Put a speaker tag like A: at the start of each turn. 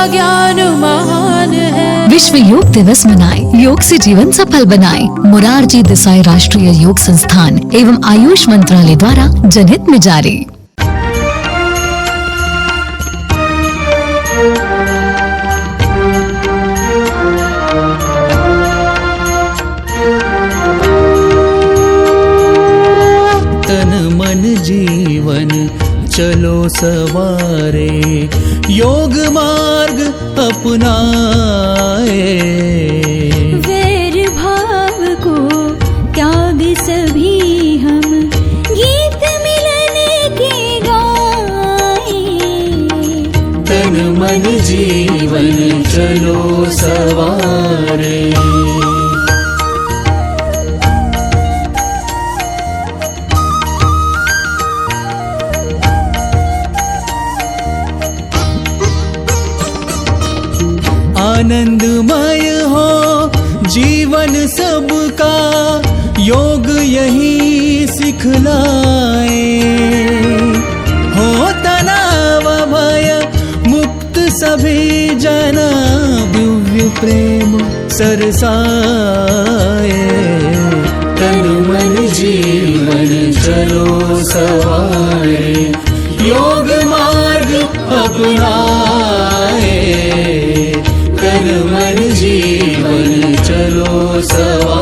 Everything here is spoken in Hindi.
A: ज्ञान महान है।
B: विश्व योग दिवस मनाएं, योग से जीवन सफल बनाएं। मोरारजी देसाई राष्ट्रीय योग संस्थान एवं आयुष मंत्रालय द्वारा जनहित में जारी।
C: तन मन जीवन चलो सवारे, योग मार्ग अपनाए।
A: वैर भाव को त्याग सभी हम, गीत मिलन के गाए।
C: तन मन जीवन चलो सवारे। आनंदमय हो जीवन सबका, योग यही सिखलाए। हो तनाव भय मुक्त सभी जना, दिव्य प्रेम सरसाए। तन मन जीवन चलो सवारे, योग मार्ग अपनाए। तन मन जीवन चलो सवारे।